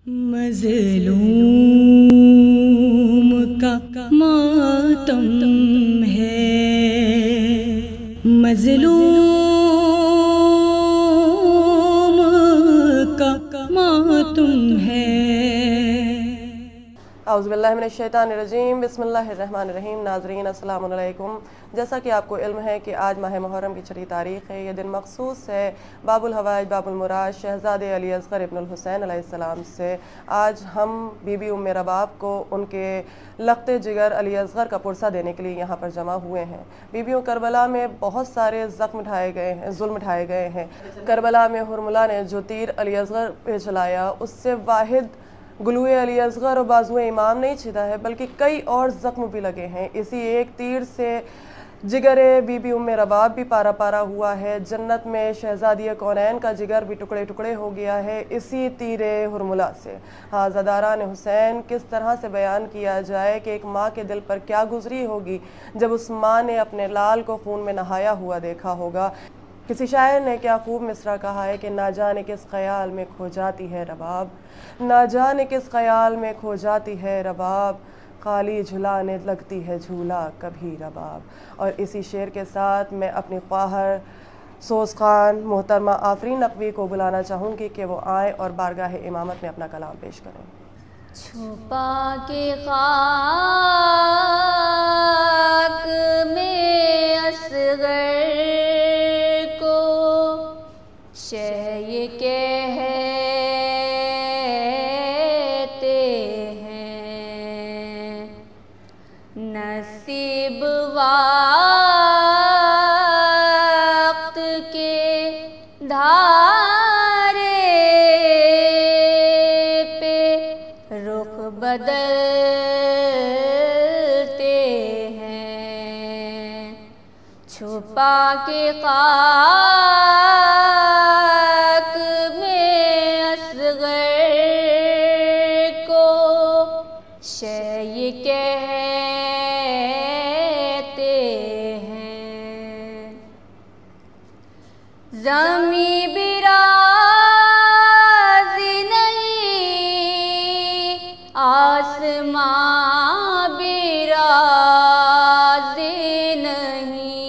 مظلوم کا ماتم ہے، مظلوم کا ماتم ہے۔ اعوذ باللہ من الشیطان الرجیم، بسم اللہ الرحمن الرحیم۔ ناظرین السلام علیکم۔ جیسا کہ آپ کو علم ہے کہ آج ماہ محرم کی 6 تاریخ ہے، یہ دن مخصوص ہے باب الحوائج باب المراد شہزادے علی اصغر ابن الحسین علیہ السلام سے۔ آج ہم بی بی ام رباب کو ان کے لخت جگر علی اصغر کا پرسہ دینے کے لیے یہاں پر جمع ہوئے ہیں۔ بیبیوں کربلا میں بہت سارے زخم اٹھائے گئے ہیں، ظلم اٹھائے گئے ہیں۔ کربلا میں حرملہ نے جو تیر علی اصغر پہ چلایا، اس سے واحد گلوئے علی اصغر اور بازوئے امام نہیں چھدا ہے، بلکہ کئی اور زخم بھی لگے ہیں۔ اسی ایک تیر سے جگر بی بی ام رباب بھی پارا پارا ہوا ہے۔ جنت میں شہزادی کونین کا جگر بھی ٹکڑے ٹکڑے ہو گیا ہے اسی تیر حرملہ سے۔ ہاں، زاداران حسین کس طرح سے بیان کیا جائے کہ ایک ماں کے دل پر کیا گزری ہوگی جب اس ماں نے اپنے لال کو خون میں نہایا ہوا دیکھا ہوگا۔ کسی شاعر نے کیا خوب مصرع کہا ہے کہ نہ جانے کس خیال میں کھو جاتی ہے رباب، نہ جانے کس خیال میں کھو جاتی ہے رباب، خالی جھلانے لگتی ہے جھولا کبھی رباب۔ اور اسی شعر کے ساتھ میں اپنی خواہر سوز خان محترمہ آفرین نقوی کو بلانا چاہوں گی کہ وہ آئیں اور بارگاہ امامت میں اپنا کلام پیش کریں۔ چھپا کے خاک میں اصغر کو شہ یہ کہتے ہیں، نصیب وقت کے دھارے پہ رخ بدلتے ہیں، چھپا کے خاک میں اصغر کو شہ یہ کہتے ہیں، زمیں برازی نہیں، آسماں برازی نہیں،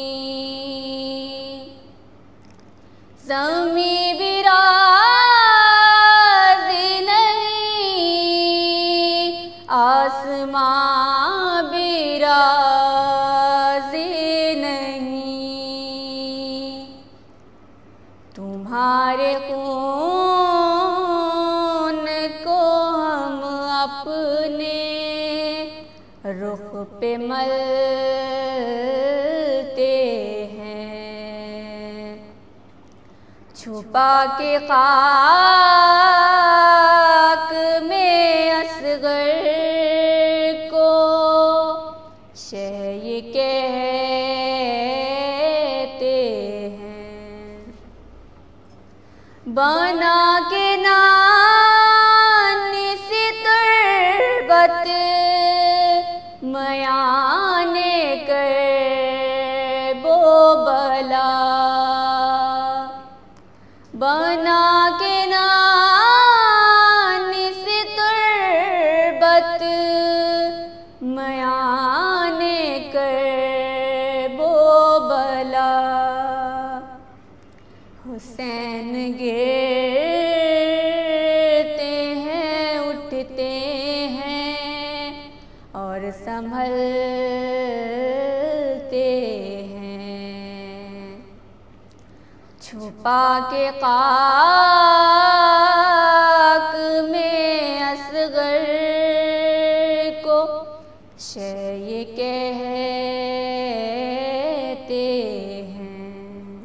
زمیں برازی نہیں، آسماں برازی نہیں، تمہارے خون کو ہم اپنے رخ پہ ملتے ہیں، چھپا کے خاک میں اصغر کو شہ یہ کہتے ہیں، بنا کے نان سے تربت میان کرب و بلا، بنا کے نان سے تربت میان کرب و بلا، حسین گرتے ہیں اٹھتے ہیں اور سنبھلتے ہیں، چھپا کے خاک میں اصغر کو شہ یہ کہتے ہیں،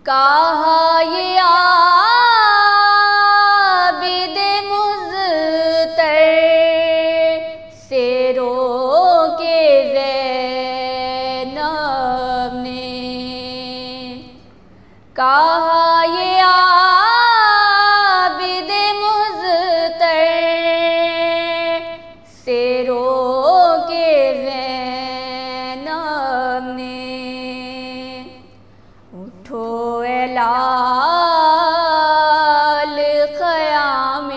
کہا یہ عابد مضطر سے رو کے زینب نے، کہا یہ عابد مضطر سے رو کے زینب نے، لال خیام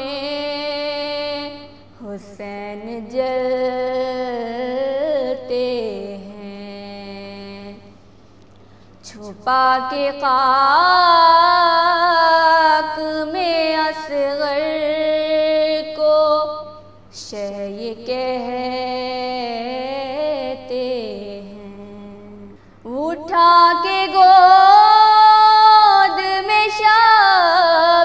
چھپا کے خاک میں اصغر کو شہ یہ کہتے ہیں، اٹھا کے گود میں شبیر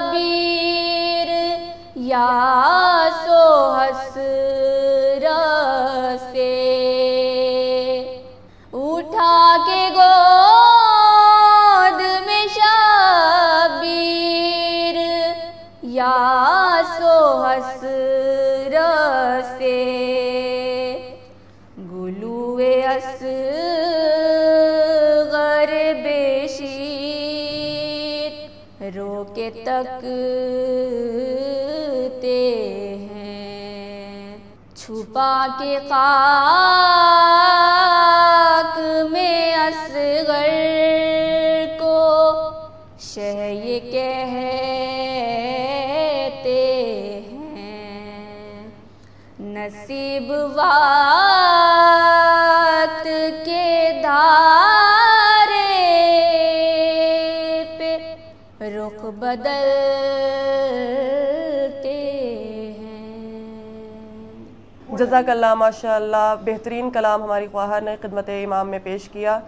یاس و حسرت سے، اٹھا کے گود میں شبیر یاس و حسرت سے، گلوئے اصغر بشید رو کے تکتے ہیں، چھپا کے خاک میں اصغر کو شہ یہ کہتے ہیں، نصیب وقت کے دھارے پہ رخ بدلتے ہیں۔ جزاک اللہ، ماشاء اللہ، بہترین کلام ہماری خواہر نے خدمت امام میں پیش کیا۔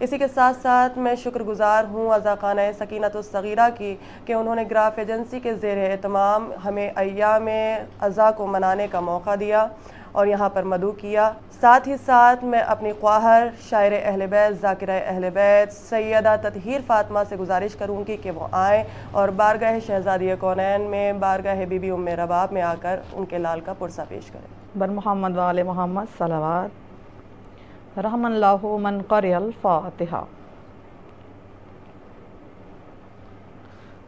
اسی کے ساتھ ساتھ میں شکر گزار ہوں عزا خانہ سکینت الصغیرہ کی کہ انہوں نے گراف ایجنسی کے زیر اہتمام ہمیں ایام عزا کو منانے کا موقع دیا اور یہاں پر مدعو کیا۔ ساتھ ہی ساتھ میں اپنی خواہر شاعر اہل بیت، ذاکرہ اہل بیت سیدہ تطہیر فاطمہ سے گزارش کروں گی کہ وہ آئیں اور بارگاہ شہزادی کونین میں، بارگاہ بی بی ام رباب میں آ کر ان کے لال کا پرسہ پیش کریں۔ بر محمد و آل محمد صلوات۔ رحم اللہ من قرئ الفاتحہ۔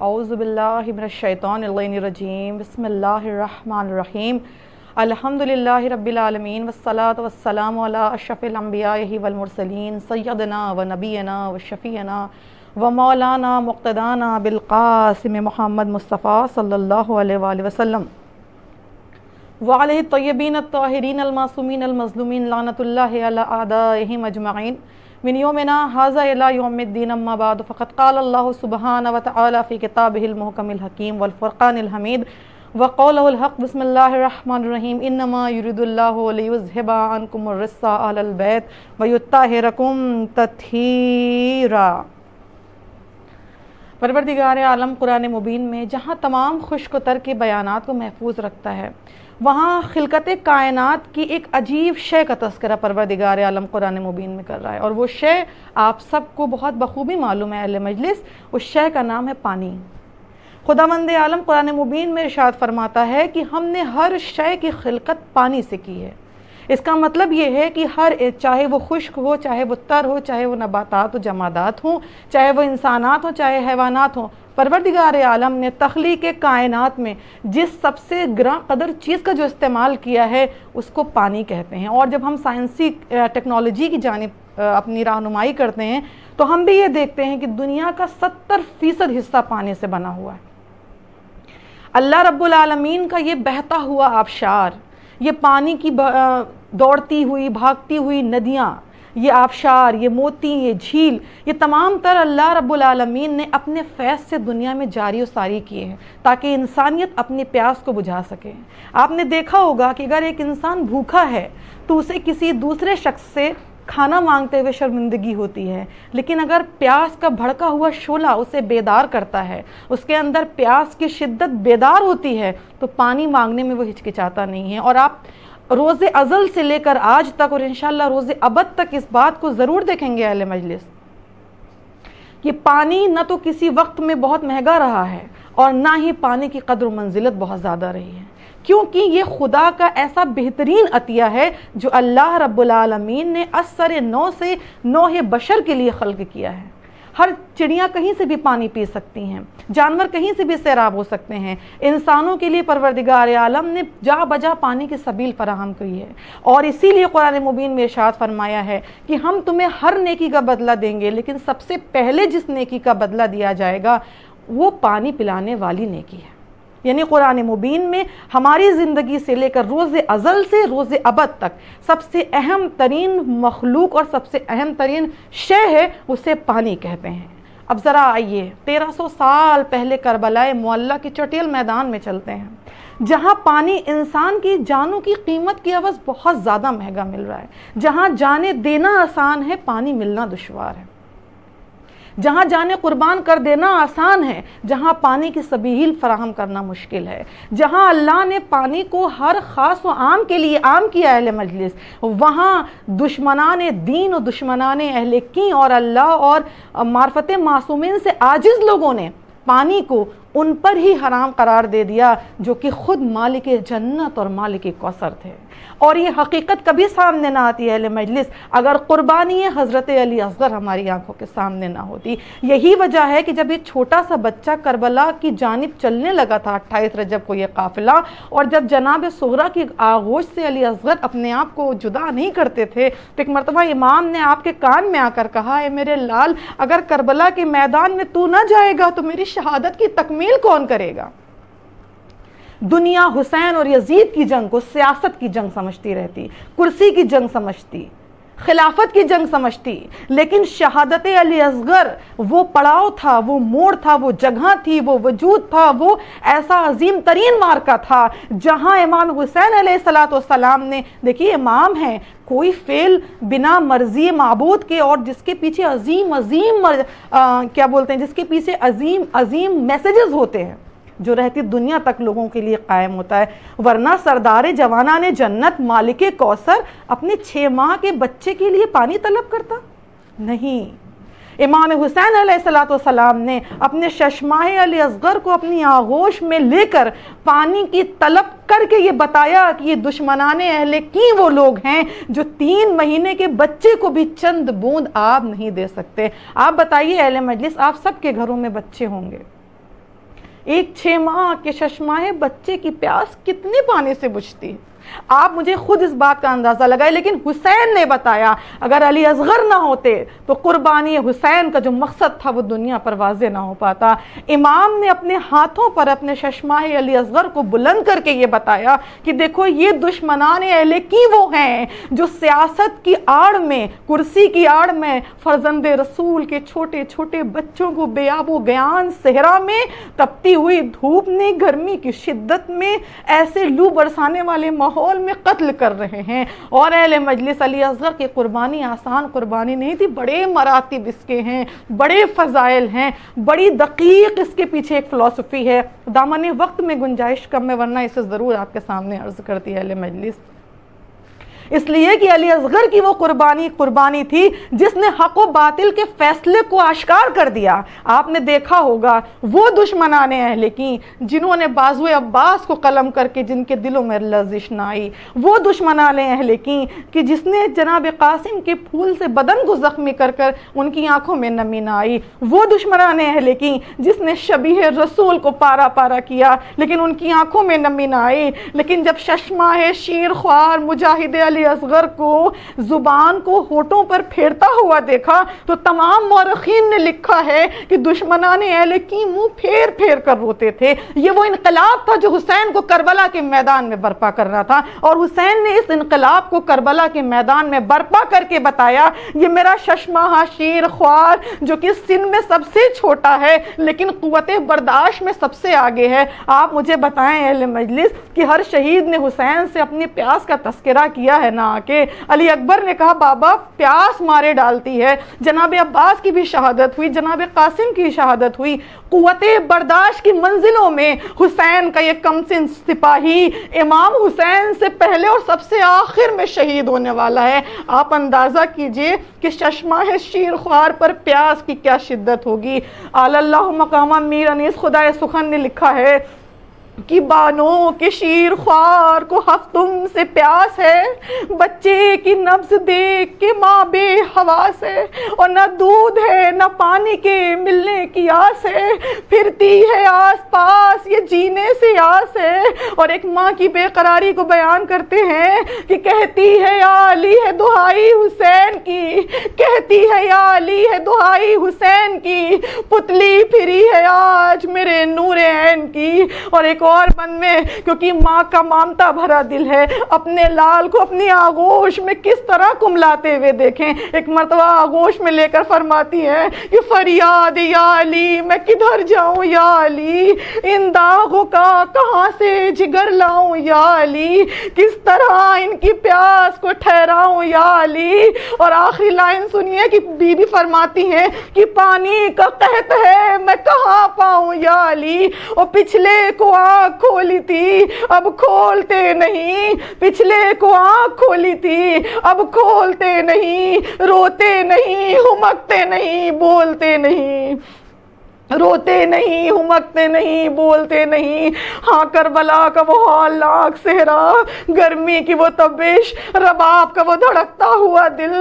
اعوذ باللہ من الشیطان اللعین الرجیم، بسم اللہ الرحمن الرحیم، الحمدللہ رب العالمین والصلاة والسلام علی اشرف الانبیاء والمرسلین سیدنا و نبینا و شفیعنا و مولانا مقتدانا بالقاسم محمد مصطفیٰ صلی اللہ علیہ وآلہ وسلم وعلیہ الطیبین الطاہرین المعصومین المظلومین لعنت اللہ علی اعدائہم اجمعین من یومنا ھذا الی یوم الدین، اما بعد فقد قال اللہ سبحانہ وتعالی فی کتابہ المحکم الحکیم والفرقان الحمید وقولہ الحق، بسم اللہ الرحمن الرحیم، انما یرید اللہ لیذھب عنکم الرجس اہل البیت ویطہرکم تطہیرا۔ پروردگار عالم قرآن مبین میں جہاں تمام خشک و تر کے بیانات کو محفوظ رکھتا ہے، وہاں خلقت کائنات کی ایک عجیب شے کا تذکرہ پروردگار عالم قرآن مبین میں کر رہا ہے، اور وہ شے آپ سب کو بہت بخوبی معلوم ہے اہل مجلس، اس شے کا نام ہے پانی۔ خداوند عالم قرآن مبین میں ارشاد فرماتا ہے کہ ہم نے ہر شے کی خلقت پانی سے کی ہے۔ اس کا مطلب یہ ہے کہ چاہے وہ خشک ہو، چاہے وہ تر ہو، چاہے وہ نباتات و جمادات ہوں، چاہے وہ انسانات ہوں، چاہے حیوانات ہوں، پروردگار عالم نے تخلیق کائنات میں جس سب سے گراں قدر چیز کا جو استعمال کیا ہے اس کو پانی کہتے ہیں۔ اور جب ہم سائنسی ٹیکنالوجی کی جانب اپنی رہنمائی کرتے ہیں تو ہم بھی یہ دیکھتے ہیں کہ دنیا کا 70% حصہ پانی سے بنا ہوا ہے۔ اللہ رب العالمین کا یہ بہتا ہوا آبشار، یہ پانی کی دوڑتی ہوئی بھاگتی ہوئی ندیاں، یہ آبشار، یہ موتی، یہ جھیل، یہ تمام تر اللہ رب العالمین نے اپنے فیض سے دنیا میں جاری و ساری کیے ہیں تاکہ انسانیت اپنی پیاس کو بجھا سکے۔ آپ نے دیکھا ہوگا کہ اگر ایک انسان بھوکا ہے تو اسے کسی دوسرے شخص سے کھانا مانگتے ہوئے شرمندگی ہوتی ہے، لیکن اگر پیاس کا بھڑکا ہوا شعلہ اسے بیدار کرتا ہے، اس کے اندر پیاس کی شدت بیدار ہوتی ہے، تو پانی مانگنے میں وہ ہچکچاتا نہیں ہے۔ اور آپ روز ازل سے لے کر آج تک اور انشاءاللہ روز ابد تک اس بات کو ضرور دیکھیں گے اہل مجلس، یہ پانی نہ تو کسی وقت میں بہت مہنگا رہا ہے اور نہ ہی پانی کی قدر و منزلت بہت زیادہ رہی ہے، کیونکہ یہ خدا کا ایسا بہترین عطیہ ہے جو اللہ رب العالمین نے اثر نو سے نوح بشر کے لیے خلق کیا ہے۔ ہر چڑیاں کہیں سے بھی پانی پی سکتی ہیں، جانور کہیں سے بھی سیراب ہو سکتے ہیں، انسانوں کے لیے پروردگار عالم نے جا بجا پانی کی سبیل فراہم کی ہے، اور اسی لیے قرآن مبین میں ارشاد فرمایا ہے کہ ہم تمہیں ہر نیکی کا بدلہ دیں گے، لیکن سب سے پہلے جس نیکی کا بدلہ دیا جائے گا وہ پانی پلانے والی نیکی ہے۔ یعنی قرآن مبین میں ہماری زندگی سے لے کر روز ازل سے روز ابد تک سب سے اہم ترین مخلوق اور سب سے اہم ترین شے ہے، اسے پانی کہتے ہیں۔ اب ذرا آئیے 1300 سال پہلے کربلائے معلیٰ کی چٹیل میدان میں چلتے ہیں، جہاں پانی انسان کی جانوں کی قیمت کی عوض بہت زیادہ مہنگا مل رہا ہے، جہاں جانیں دینا آسان ہے پانی ملنا دشوار ہے، جہاں جانیں قربان کر دینا آسان ہے، جہاں پانی کی سبیل فراہم کرنا مشکل ہے، جہاں اللہ نے پانی کو ہر خاص و عام کے لیے عام کیا اہل مجلس، وہاں دشمنان دین و دشمنان اہل کی اور اللہ اور معرفت معصومین سے عاجز لوگوں نے پانی کو ان پر ہی حرام قرار دے دیا جو کہ خود مالک جنت اور مالک کوثر تھے۔ اور یہ حقیقت کبھی سامنے نہ آتی ہے اہل مجلس اگر قربانی حضرت علی اصغر ہماری آنکھوں کے سامنے نہ ہوتی۔ یہی وجہ ہے کہ جب یہ چھوٹا سا بچہ کربلا کی جانب چلنے لگا تھا 28 رجب کو یہ قافلہ، اور جب جناب صغرا کی آغوش سے علی اصغر اپنے آپ کو جدا نہیں کرتے تھے تو ایک مرتبہ امام نے آپ کے کان میں آ کر کہا، اے میرے لال، اگر کربلا کے میدان میں تو نہ جائے گا تو میری شہادت کی تکمیل کون کرے گا؟ دنیا حسین اور یزید کی جنگ کو سیاست کی جنگ سمجھتی رہتی، کرسی کی جنگ سمجھتی، خلافت کی جنگ سمجھتی، لیکن شہادت علی اصغر وہ پڑاؤ تھا، وہ موڑ تھا، وہ جگہ تھی، وہ وجود تھا، وہ ایسا عظیم ترین مارکہ تھا جہاں امام حسین علیہ السلام نے، دیکھیے امام ہیں، کوئی فعل بنا مرضی معبود کے اور جس کے پیچھے عظیم کیا بولتے ہیں، جس کے پیچھے عظیم میسیجز ہوتے ہیں جو رہتی دنیا تک لوگوں کے لیے قائم ہوتا ہے، ورنہ سردار جوانان جنت مالک کوثر اپنے 6 ماہ کے بچے کے لیے پانی طلب کرتا نہیں۔ امام حسین علیہ السلام نے اپنے 6 ماہ علی اصغر کو اپنی آغوش میں لے کر پانی کی طلب کر کے یہ بتایا کہ یہ دشمنان اہل کی وہ لوگ ہیں جو 3 مہینے کے بچے کو بھی چند بوند آب نہیں دے سکتے۔ آپ بتائیے اہل مجلس، آپ سب کے گھروں میں بچے ہوں گے، ایک 6 ماہ کے 6 ماہ بچے کی پیاس کتنے پانی سے بجھتی ہے؟ آپ مجھے خود اس بات کا اندازہ لگائے، لیکن حسین نے بتایا اگر علی اصغر نہ ہوتے تو قربانی حسین کا جو مقصد تھا وہ دنیا پر واضح نہ ہو پاتا۔ امام نے اپنے ہاتھوں پر اپنے 6 ماہ علی اصغر کو بلند کر کے یہ بتایا کہ دیکھو یہ دشمنان اہل کی وہ ہیں جو سیاست کی آڑ میں، کرسی کی آڑ میں فرزند رسول کے چھوٹے چھوٹے بچوں کو بے آب و گیان صحرا میں، تپتی ہوئی دھوپ میں، گرمی کی شدت میں، ایسے لو برسانے والے ماحول میں قتل کر رہے ہیں۔ اور اہل مجلس، علی اصغر کی قربانی آسان قربانی نہیں تھی، بڑے مراتب اس کے ہیں، بڑے فضائل ہیں، بڑی دقیق اس کے پیچھے ایک فلسفی ہے۔ دامن وقت میں گنجائش کم ہے، ورنہ اسے ضرور آپ کے سامنے عرض کرتی ہے اہل مجلس، اس لیے کہ علی اصغر کی وہ قربانی تھی جس نے حق و باطل کے فیصلے کو آشکار کر دیا۔ آپ نے دیکھا ہوگا وہ دشمنان اہل کی جنہوں نے بازو عباس کو قلم کر کے جن کے دلوں میں لرزش نہ آئی، وہ دشمنان اہل کی کہ جس نے جناب قاسم کے پھول سے بدن کو زخمی کر کر ان کی آنکھوں میں نمی نہ آئی، وہ دشمنان اہل کی جس نے شبیہ رسول کو پارا پارا کیا لیکن ان کی آنکھوں میں نمی نہ آئی، لیکن جب 6 ماہ شیر خوار مجاہد علی اصغر کو زبان کو ہونٹوں پر پھیرتا ہوا دیکھا تو تمام مورخین نے لکھا ہے کہ دشمنان اہل کی منہ پھیر پھیر کر روتے تھے۔ یہ وہ انقلاب تھا جو حسین کو کربلا کے میدان میں برپا کرنا تھا، اور حسین نے اس انقلاب کو کربلا کے میدان میں برپا کر کے بتایا یہ میرا 6 ماہ شیر خوار جو کہ سن میں سب سے چھوٹا ہے لیکن قوت برداشت میں سب سے آگے ہے۔ آپ مجھے بتائیں اہل مجلس کہ ہر شہید نے حسین سے اپنی پیاس کا تذکرہ کیا ہے نہ آکے؟ علی اکبر نے کہا بابا پیاس مارے ڈالتی ہے، جناب عباس کی بھی شہادت ہوئی، جناب قاسم کی شہادت ہوئی، قوت برداشت کی منزلوں میں حسین کا یہ کمسن سپاہی امام حسین سے پہلے اور سب سے آخر میں شہید ہونے والا ہے۔ آپ اندازہ کیجئے کہ 6 ماہ شیر خوار پر پیاس کی کیا شدت ہوگی۔ اعلی اللہ مقامہ میر انیس خدائے سخن نے لکھا ہے کہ بانوں کے شیر خوار کو ہفتم سے پیاس ہے، بچے کی نبض دیکھ کے ماں بے حواس ہے، اور نہ دودھ ہے نہ پانی کے ملنے کی آس ہے، پھرتی ہے آس پاس یہ جینے سے آس ہے۔ اور ایک ماں کی بے قراری کو بیان کرتے ہیں کہ کہتی ہے یا علی ہے دہائی حسین کی، کہتی ہے یا علی ہے دہائی حسین کی، پتلی پھری ہے آج میرے نور عین کی۔ اور ایک غور بند میں، کیونکہ ماں کا مامتا بھرا دل ہے، اپنے لال کو اپنی آغوش میں کس طرح کملاتے ہوئے دیکھیں۔ ایک مرتبہ آغوش میں لے کر فرماتی ہے کہ فریاد یا علی میں کدھر جاؤں یا علی، ان داغوں کا کہاں سے جگر لاؤں یا علی، کس طرح ان کی پیاس کو ٹھہراؤں یا علی۔ اور آخری لائن سنیے کہ بی بی فرماتی ہیں کہ پانی کا قحط ہے میں کہاں پاؤں یا علی۔ اور پچھلے کو آنکھ کھولی تھی اب کھولتے نہیں، پچھلے کو آنکھ کھولی تھی اب کھولتے نہیں، روتے نہیں ہمکتے نہیں بولتے نہیں، روتے نہیں ہمکتے نہیں بولتے نہیں۔ ہاں کربلا کا وہ ہولناک صحرا، گرمی کی وہ تپش، رباب کا وہ دھڑکتا ہوا دل،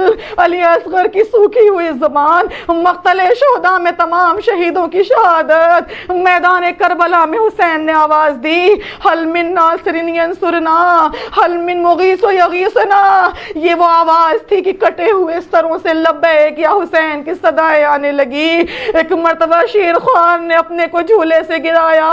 علی اصغر کی سوکھی ہوئی زبان، مقتل شہداء میں تمام شہیدوں کی شہادت، میدان کربلا میں حسین نے آواز دی حل من ناصر ینصرنا حل من مغیث یغیثنا۔ یہ وہ آواز تھی کہ کٹے ہوئے سروں سے لبیک یا حسین کی صدائیں آنے لگی۔ ایک مرتبہ شیر خوان نے اپنے کو جھولے سے گرایا،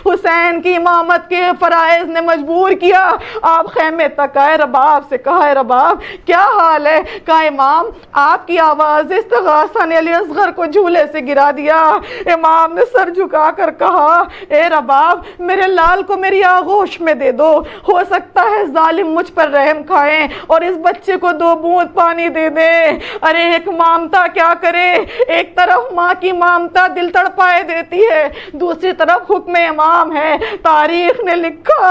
حسین کی امامت کے فرائض نے مجبور کیا، آپ خیمے تک آئے، رباب سے کہا رباب کیا حال ہے؟ کہا امام آپ کی آواز استغاثہ نے علی اصغر کو جھولے سے گرا دیا۔ امام نے سر جھکا کر کہا اے رباب میرے لال کو میری آغوش میں دے دو، ہو سکتا ہے ظالم مجھ پر رحم کھائیں اور اس بچے کو 2 بوند پانی دے دیں۔ ارے ایک مامتا کیا کرے، ایک طرف ماں کی مامتا دل تڑپائے دیتی ہے، دوسری طرف حکم امام ہے۔ تاریخ نے لکھا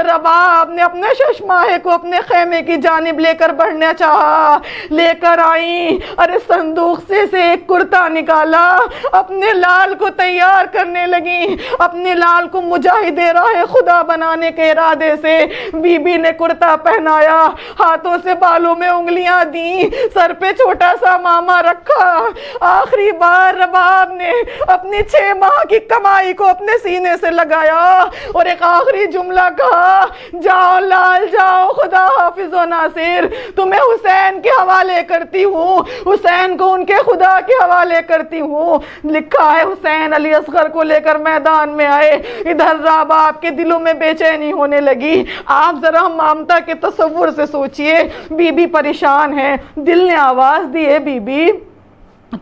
رباب نے اپنے ششماہے کو اپنے خیمے کی جانب لے کر بڑھنا چاہا، لے کر آئی، ارے صندوق سے ایک کرتا نکالا، اپنے لال کو تیار کرنے لگی، اپنے لال کو مجاہد راہ خدا بنانے کے ارادے سے بی بی نے کرتا پہنایا، ہاتھوں سے بالوں میں انگلیاں دیں، سر پہ چھوٹا سا ماما رکھا۔ آخری بار رباب نے اپنی 6 ماہ کی کمائی کو اپنے سینے سے لگایا اور ایک آخری جملہ کہا جاؤ لال جاؤ، خدا حافظ و ناصر، تمہیں حسین کے حوالے کرتی ہوں، حسین کو ان کے خدا کے حوالے کرتی ہوں۔ لکھا ہے حسین علی اصغر کو لے کر میدان میں آئے، ادھر رباب کے دلوں میں بے چینی ہونے لگی۔ آپ ذرا مامتا کے تصور سے سوچئے، بی بی پریشان ہے، دل نے آواز دی ہے بی بی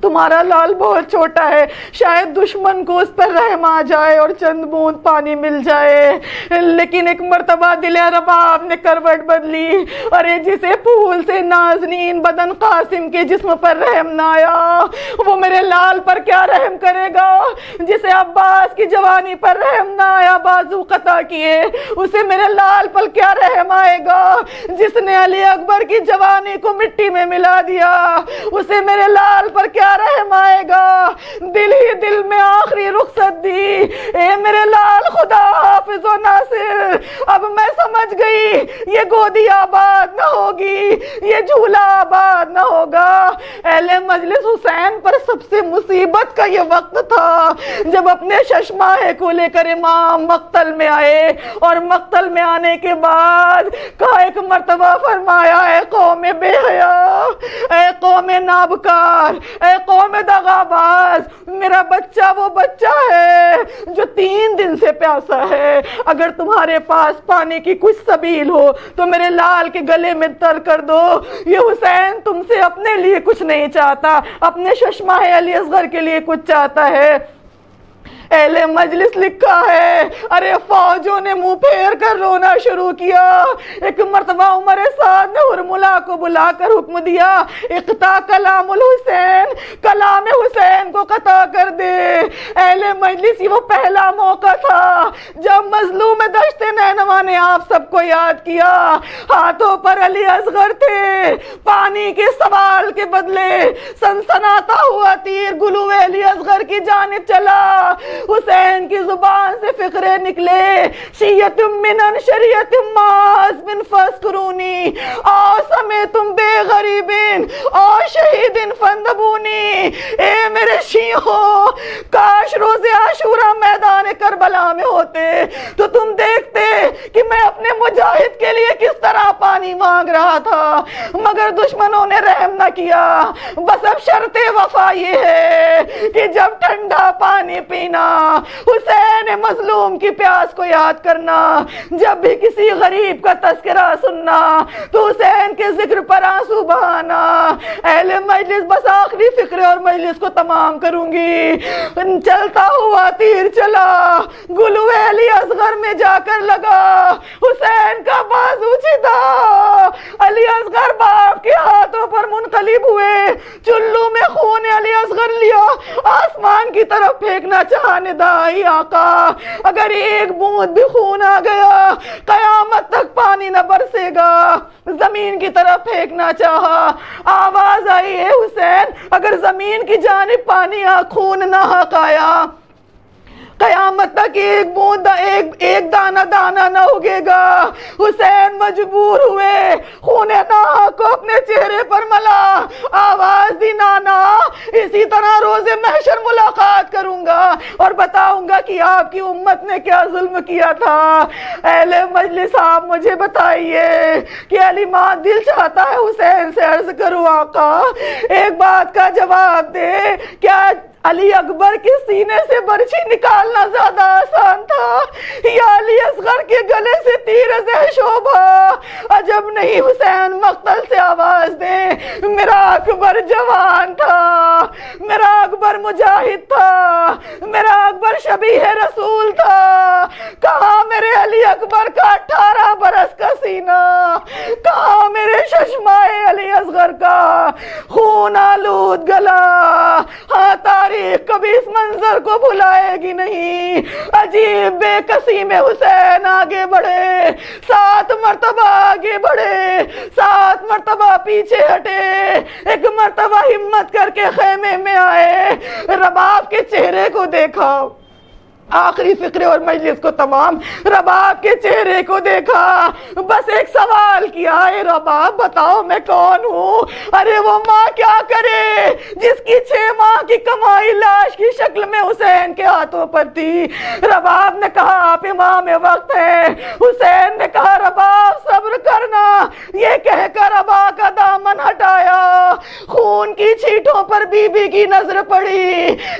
تمہارا لال بہت چھوٹا ہے، شاید دشمن کو اس پر رحم آ جائے اور چند بوند پانی مل جائے۔ لیکن ایک مرتبہ دل رباب نے کروٹ بدلی، ارے جسے پھول سے نازنین بدن قاسم کے جسم پر رحم نہ آیا وہ میرے لال پر کیا رحم کرے گا؟ جسے عباس کی جوانی پر رحم نہ آیا، بازو قطع کیے، اسے میرے لال پر کیا رحم آئے گا؟ جس نے علی اکبر کی جوانی کو مٹی میں ملا دیا اسے میرے لال پر کیا رحم آئے گا؟ دل ہی دل میں آخری رخصت دی، اے میرے لال خدا حافظ و ناصر، اب میں سمجھ گئی یہ گودی آباد نہ ہوگی، یہ جھولا آباد نہ ہوگا۔ اہل مجلس حسین پر سب سے مصیبت کا یہ وقت تھا جب اپنے ششماہے کو لے کر امام مقتل میں آئے، اور مقتل میں آنے کے بعد کہا ایک مرتبہ فرمایا اے قوم بے حیا، اے قوم نابکار، اے قوم دغاباز، میرا بچہ وہ بچہ ہے جو 3 دن سے پیاسا ہے، اگر تمہارے پاس پانی کی کچھ سبیل ہو تو میرے لال کے گلے میں تر کر دو۔ یہ حسین تم سے اپنے لیے کچھ نہیں چاہتا، اپنے ششماہ علی اصغر کے لیے کچھ چاہتا ہے۔ اہل مجلس لکھا ہے ارے فوجوں نے منہ پھیر کر رونا شروع کیا۔ ایک مرتبہ عمر سعد نے ہرملا کو بلا کر حکم دیا اقطع کلام الحسین، کلام حسین کو قطع کر دے۔ اہل مجلس یہ وہ پہلا موقع تھا جب مظلوم دشت نینوا نے آپ سب کو یاد کیا، ہاتھوں پر علی اصغر تھے، پانی کے سوال کے بدلے سنسناتا ہوا تیر گلو علی اصغر کی جانب چلا۔ حسین کی زبان سے فقرے نکلے شیعت منن شریعت ماز بن فاسکرونی آ سمیتم بے غریبین آ شہیدین فندبونی۔ اے میرے شیعوں، کاش روز عاشورہ میدان کربلا میں ہوتے تو تم دیکھتے کہ میں اپنے مجاہد کے لیے کس طرح پانی مانگ رہا تھا، مگر دشمنوں نے رحم نہ کیا۔ بس اب شرط وفا یہ ہے کہ جب ٹھنڈا پانی پینا حسین اپنے مظلوم کی پیاس کو یاد کرنا، جب بھی کسی غریب کا تذکرہ سننا تو حسین کے ذکر پر آنسو بہانا۔ اہل مجلس بس آخری فکر اور مجلس کو تمام کروں گی۔ چلتا ہوا تیر چلا، گلو علی اصغر میں جا کر لگا، حسین کا بازو چھدا، علی اصغر باپ کے ہاتھوں پر منقلب ہوئے، چلو میں خون علی اصغر لیا، آسمان کی طرف پھینکنا چاہا، ندائی آقا اگر ایک بوند بھی خون آ گیا قیامت تک پانی نہ برسے گا، زمین کی طرف پھینکنا چاہا، آواز آئی ہے حسین اگر زمین کی جانب پانی خون نہ آیا قیامت تک ایک بوند ایک دانہ دانہ نہ اگے گا۔ حسین مجبور ہوئے خون ناحق کو اپنے چہرے پر ملا، آواز دی نانا اسی طرح روز محشر ملاقات کروں گا اور بتاؤں گا کہ آپ کی امت نے کیا ظلم کیا تھا۔ اہل مجلس آپ مجھے بتائیے کہ علی ماں دل چاہتا ہے حسین سے عرض کروں آقا ایک بات کا جواب دے، کیا علی اکبر کے سینے سے برچھی نکالنا زیادہ آسان تھا یا علی اصغر کے گلے سے تیر زہ شوبہ؟ عجب نہیں حسین مقتل سے آواز دیں، میرا اکبر جوان تھا، میرا اکبر مجاہد تھا، میرا اکبر شبیہ رسول تھا، کہاں میرے علی اکبر کا 18 برس کا سینہ، کہاں میرے ششمائے علی اصغر کا خون آلود گلا؟ ہاں تاریخ کبھی اس منظر کو بھلائے گی نہیں۔ عجیب بے کسی میں حسین آگے بڑھے، 7 مرتبہ آگے بڑھے، 7 مرتبہ پیچھے ہٹے، ایک مرتبہ ہمت کر کے خیمے میں آئے، رباب کے چہرے کو دیکھا، آخری فکرے اور مجلس کو تمام، رباب کے چہرے کو دیکھا، بس ایک سوال کیا، اے رباب بتاؤ میں کون ہوں؟ ارے وہ ماں کیا کرے جس کی 6 ماہ کی کمائی لاش کی شکل میں حسین کے ہاتھوں پر تھی؟ رباب نے کہا آپ امام وقت ہیں۔ حسین نے کہا رباب صبر کرنا، یہ کہہ کر ابا کا دامن ہٹایا، خون کی چھینٹوں پر بی بی کی نظر پڑی،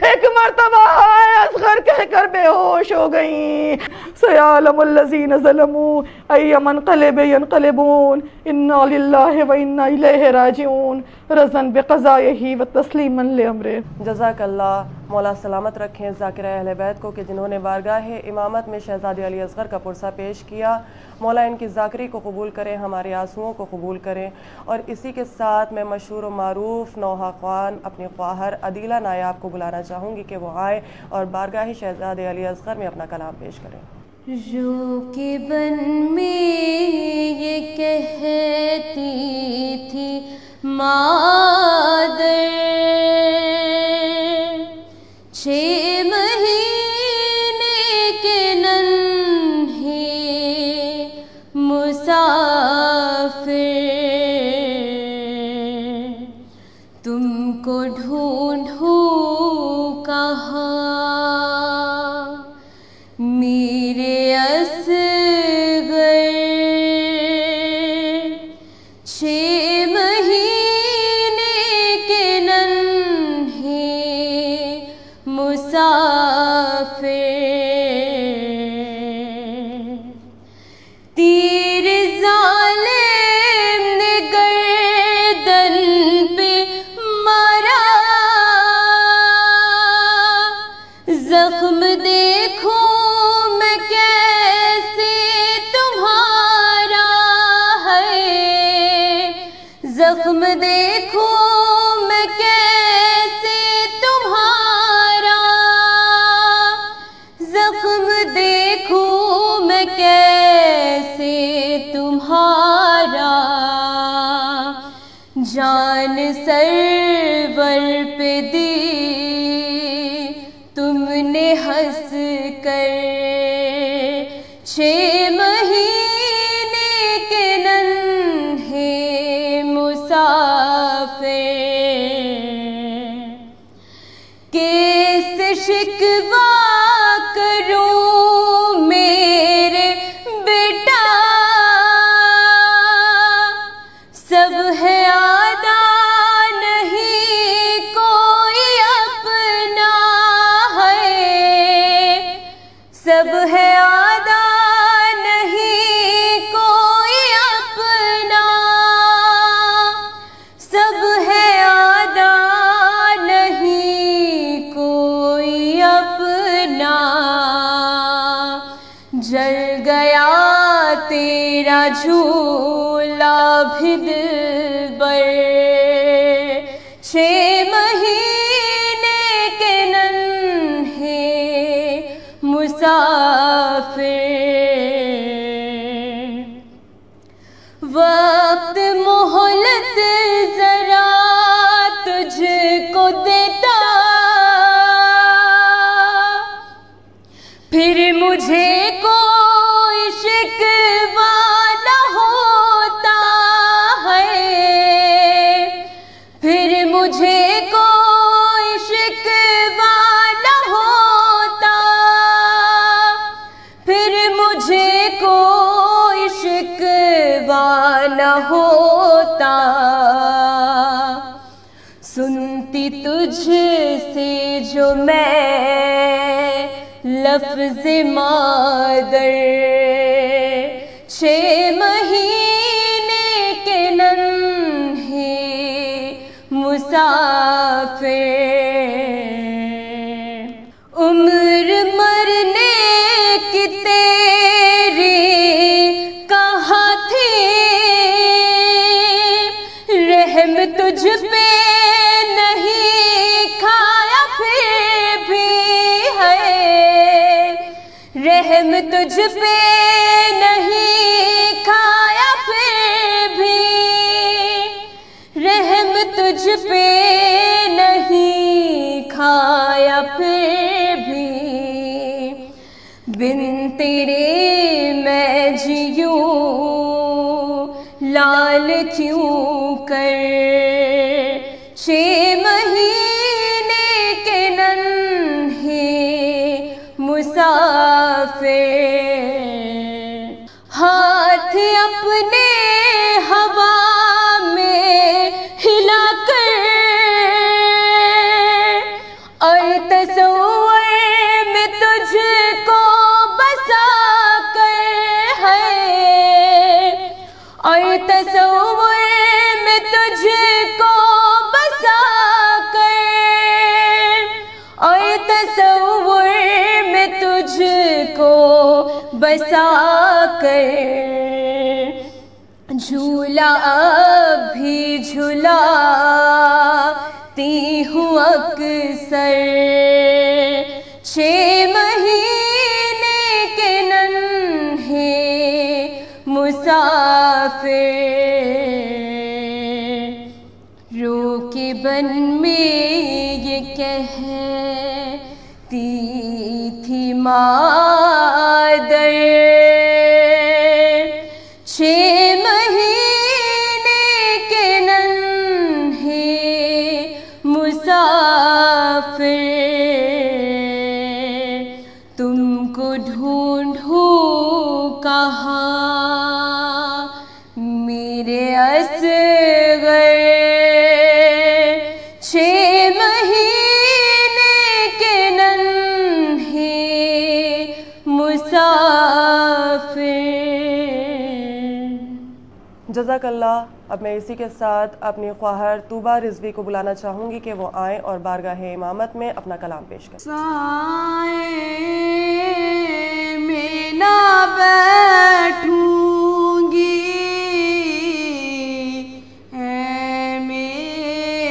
ایک مرتبہ ہائے اصغر کہہ کر بے ہوش ہو گئیں۔ سیعلم الذین ظلموا ای منقلب ینقلبون، انا للہ و انا الیہ راجعون، رضا بقضائہ و تسلیما لامرہ۔ جزاک اللہ، مولا سلامت رکھیں ذاکرہ اہل بیت کو کہ جنہوں نے بارگاہ امامت میں شہزادے علی اصغر کا پرسہ پیش کیا، مولا ان کی ذاکری کو قبول کریں، ہمارے آنسوؤں کو قبول کریں۔ اور اسی کے ساتھ میں مشہور و معروف نوحہ خوان اپنی خواہر عدیلہ نایاب کو بلانا چاہوں گی کہ وہ آئے اور بارگاہ شہزادے علی اصغر میں اپنا کلام پیش کریں۔ رو کے بن میں یہ کہتی تھی مادر، 6 مہینے کے ننھے مسافر، تم کو ڈھونڈوں کہاں میرے اصغر، 6 مہینے کے ننھے مسافر، تیر ظالم نے گردن پہ مارا، زخم دیکھو میں کیسے تمہارا ہے، زخم دیکھو میں کیسے تمہارا، زخم دیکھو میں کیسے تمہارا، جان سرور پہ دی تم نے ہنس کر، 6 مہینے کے ننھے مسافر، کیسے شکوہ کروں میرے بیٹا، سب ہے آدھا نہیں کوئی اپنا ہے، سب ہے آدھا نہیں کوئی اپنا، سب ہے آدھا نہیں کوئی اپنا، جل گیا تیرا جھولا بھی دلبر، 6 مہینے کے ننھے مسافر، وقت مہلت ذرا تجھ کو دیتا، پھر مجھے کوئی شکوہ نہ ہوتا ہے، پھر مجھے کوئی شکوہ نہ ہوتا، پھر مجھے کوئی شکوہ نہ ہوتا، سنتی تجھ سے جو میں لفظ مادر، 6 مہینے کے ننھے مسافر، عمر مرنے کی تیری کہاں تھی، رحم تجھ پہ نہیں کھایا پھر بھی ہے، رحم تجھ پہ نہیں کھایا پھر بھی، رحم تجھ پہ نہیں کھایا پھر بھی، بن تیرے میں جیوں لال کیوں کر، 6 مہینے کے ننھے مسافر، ہاتھ اپنے ہوا میں ہلا کر، اور تصور میں تجھ کو بسا کر ہے، اور تصور میں تجھ کو بسا کر، اور تصور میں تجھ کو بسا کر، جھولا اب بھی جھولاتی ہوں اکثر، 6 مہینے کے ننھے مسافر، رو کے بن میں یہ کہتی تھی مادر، 6 مہینے کے ننھے مسافر، تم کو ڈھونڈوں کہاں میرے اصغر، 6 مہینے کے ننھے مسافر۔ جزاک اللہ۔ اب میں اسی کے ساتھ اپنی خواہر طوبہ رضوی کو بلانا چاہوں گی کہ وہ آئیں اور بارگاہ امامت میں اپنا کلام پیش کریں۔ سائے میں نہ بیٹھوں گی اے میرے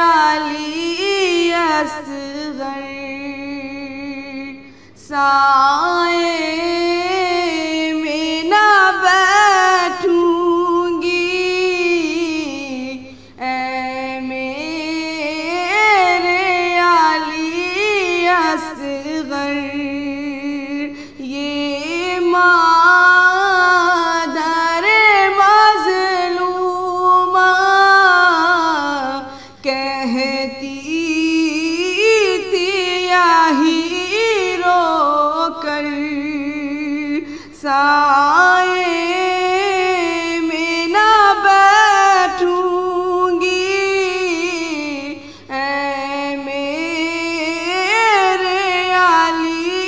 علی اصغر، سائے میں نہ بیٹھوں گی اے میرے علی اصغر، یہ مادر مظلومہ کہتی تھی یہی رو کر، سائے میں نہ بیٹھوں گی اے میرے علی